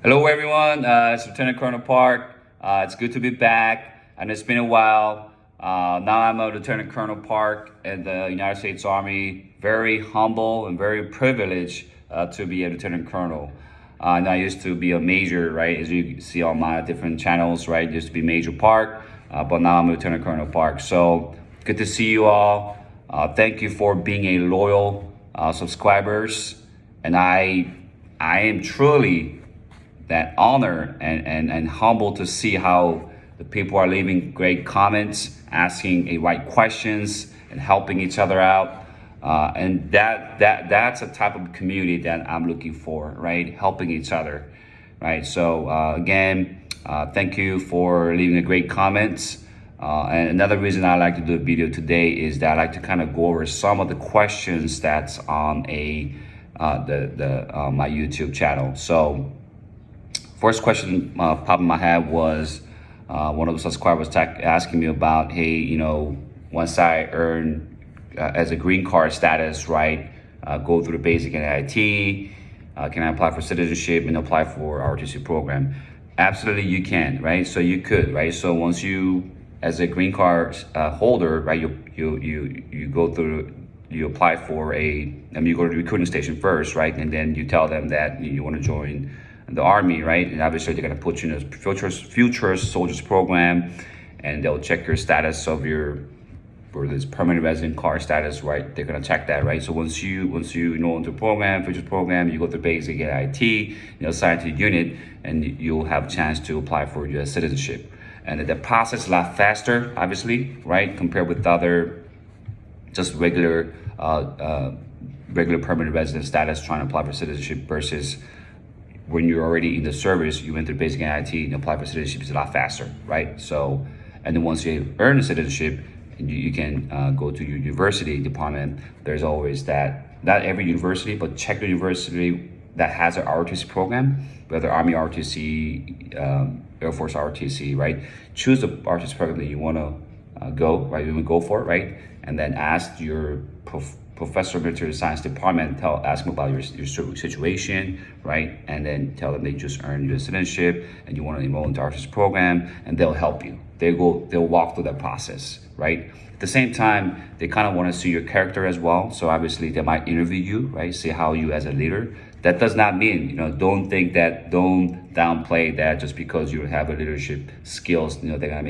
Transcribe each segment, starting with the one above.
Hello, everyone. It's Lieutenant Colonel Park. It's good to be back, and it's been a while. Now I'm a Lieutenant Colonel Park in the United States Army. Very humble and very privileged to be a Lieutenant Colonel. And I used to be a major, right? As you see on my different channels, right? Used to be Major Park, but now I'm Lieutenant Colonel Park. So good to see you all. Thank you for being a loyal subscribers, and I am truly that honor and humble to see how the people are leaving great comments, asking a right questions, and helping each other out. And that's a type of community that I'm looking for, right? Helping each other, right? So again, thank you for leaving a great comments. And another reason I like to do a video today is that I like to kind of go over some of the questions that's on my YouTube channel. So first question popped in my head was one of the subscribers asking me about, hey, once I earn as a green card status, right, go through the basic NIT, can I apply for citizenship and apply for ROTC program? Absolutely, you can, right? So you could, right? So once you, as a green card holder, right, you go through, you apply for you go to the recruiting station first, right? And then you tell them that you want to join the Army, right? And obviously they're gonna put you in a future soldiers program, and they'll check your status of for this permanent resident card status, right? They're gonna check that, right? So once you enroll into the program, futures program, you go to basic IT, you'll assign to the unit, and you'll have a chance to apply for U.S. citizenship. And the process is a lot faster, obviously, right? Compared with other just regular permanent resident status trying to apply for citizenship versus when you're already in the service, you went through basic NIT and apply for citizenship is a lot faster, right? So, and then once you earn the citizenship, you can go to your university department. There's always that, not every university, but check the university that has an ROTC program, whether Army ROTC, Air Force ROTC, right? Choose the ROTC program that you want to go, right? You want to go for it, right? And then ask your professor of military science department, ask them about your situation, right? And then tell them they just earned your citizenship and you want to enroll into ROTC program, and they'll help you. They'll walk through that process, right? At the same time, they kind of want to see your character as well. So obviously they might interview you, right? See how you as a leader. That does not mean, don't downplay that just because you have a leadership skills, they might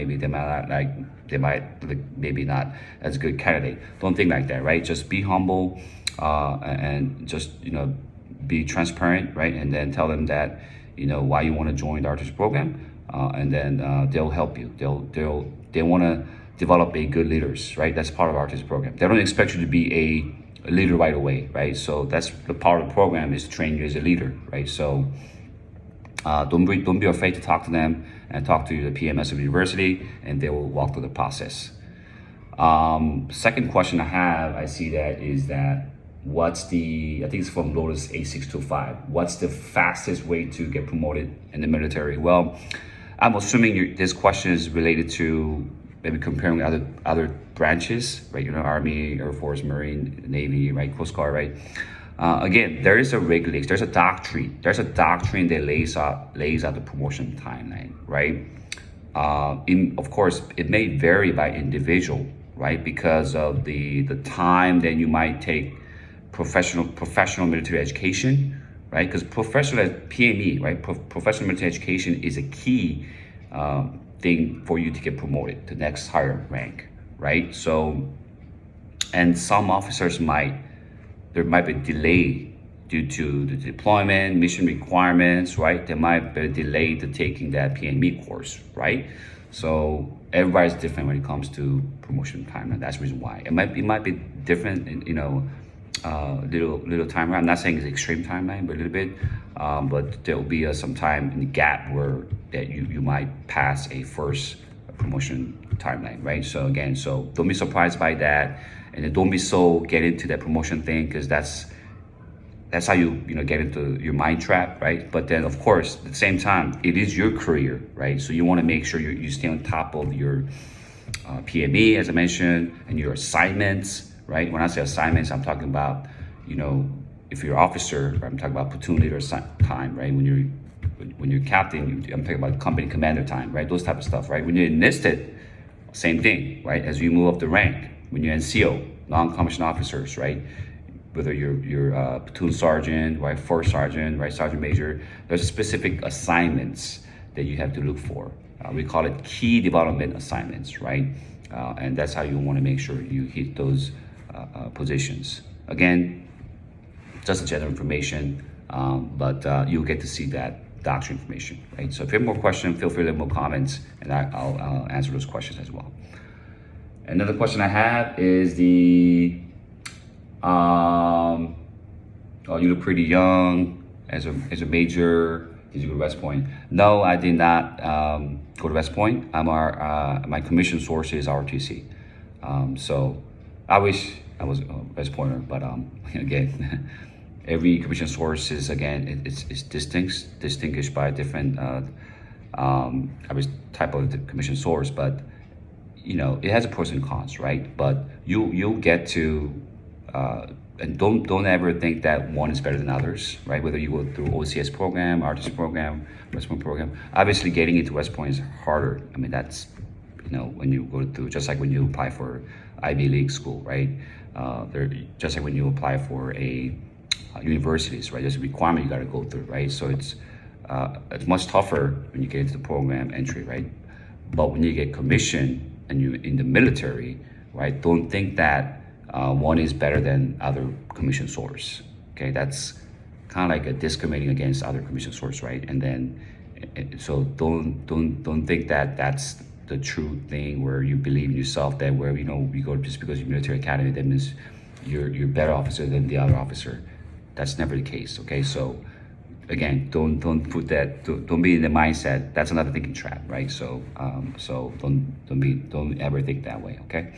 maybe not as a good candidate. Don't think like that, right? Just be humble and just, be transparent, right? And then tell them that, why you want to join the ROTC program. And then they'll help you. They want to develop a good leaders, right? That's part of our ROTC program. They don't expect you to be a leader right away, right? So that's the part of the program, is to train you as a leader, right? So don't be afraid to talk to them and talk to the PMS of the university, and they will walk through the process. Second question I see that is that I think it's from Lotus A625. What's the fastest way to get promoted in the military? Well, I'm assuming this question is related to maybe comparing with other branches, right? Army, Air Force, Marine, Navy, right? Coast Guard, right? Again, there is a regulation, there's a doctrine that lays out the promotion timeline, right? Of course, it may vary by individual, right? Because of the time that you might take professional military education, right? Because professional PME, right? Professional military education is a key thing for you to get promoted to next higher rank, right? So, and some officers there might be delay due to the deployment, mission requirements, right? There might be a delay to taking that PME course, right? So everybody's different when it comes to promotion timeline. That's the reason why. It might be different, little timeline. I'm not saying it's extreme timeline, but a little bit. But there'll be some time in the gap where that you might pass a first promotion timeline, right? So again, don't be surprised by that, and then don't be get into that promotion thing, because that's how you get into your mind trap, right? But then of course at the same time, it is your career, right? So you want to make sure you stay on top of your PME, as I mentioned, and your assignments, right? When I say assignments, I'm talking about, if you're an officer, I'm talking about platoon leader time, right? When you're when you're captain, I'm talking about company commander time, right? Those type of stuff, right? When you're enlisted, same thing, right? As you move up the rank, when you're NCO, non-commissioned officers, right? Whether you're platoon sergeant, right, first sergeant, right, sergeant major, there's specific assignments that you have to look for. We call it key development assignments, right? And that's how you want to make sure you hit those positions. Again, just a general information, but you'll get to see that doctrine information, right? So if you have more questions, feel free to leave more comments, and I'll answer those questions as well. Another question I have is oh, you look pretty young as a major. Did you go to West Point? No, I did not go to West Point. My commission source is RTC. So I wish I was a West Pointer, but again, every commission source is, again, it's distinguished by a different type of the commission source, but it has a pros and cons, right? But you'll get to and don't ever think that one is better than others, right? Whether you go through OCS program, artist program, West Point program. Obviously, getting into West Point is harder. I mean, that's when you go through, just like when you apply for Ivy League school, right? Just like when you apply for a universities, right? There's a requirement you got to go through, right? So it's much tougher when you get into the program entry, right? But when you get commissioned and you're in the military, right? Don't think that one is better than other commission source. Okay, that's kind of like a discriminating against other commission source, right? And then, so don't think that that's the true thing where you believe in yourself, that where you go just because you're military academy, that means you're better officer than the other officer. That's never the case. Okay, so again, don't put that. Don't be in the mindset. That's another thinking trap, right? So so don't ever think that way. Okay.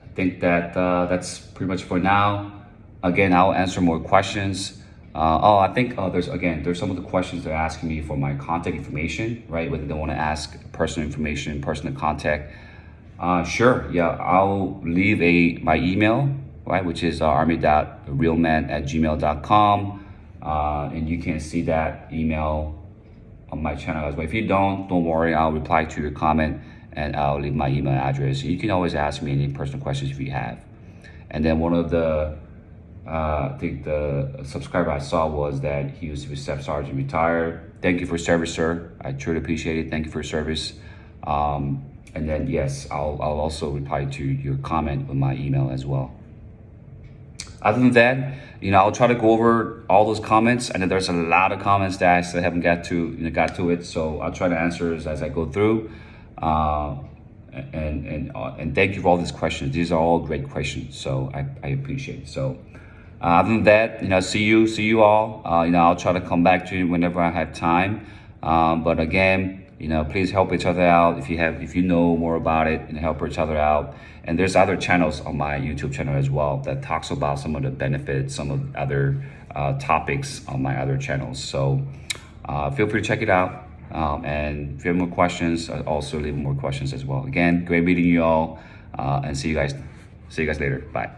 I think that that's pretty much for now. Again, I'll answer more questions. I think there's some of the questions they're asking me for my contact information, right? Whether they want to ask personal information, personal contact. Sure, yeah, I'll leave my email, right, which is army.realman@gmail.com, and you can see that email on my channel as well. If you don't worry, I'll reply to your comment, and I'll leave my email address. You can always ask me any personal questions if you have. And then one of the, I think the subscriber I saw was that he used to be Staff Sergeant, retired. Thank you for service, sir. I truly appreciate it. Thank you for your service. And then yes, I'll also reply to your comment with my email as well. Other than that, I'll try to go over all those comments. I know there's a lot of comments that I still haven't got to it, so I'll try to answer as I go through. And thank you for all these questions. These are all great questions, so I appreciate it. So other than that, see you all. I'll try to come back to you whenever I have time. But again, please help each other out. If you know more about it, help each other out. And there's other channels on my YouTube channel as well that talks about some of the benefits, some of the other topics on my other channels. So feel free to check it out. And if you have more questions, I'll also leave more questions as well. Again, great meeting you all, and see you guys later. Bye.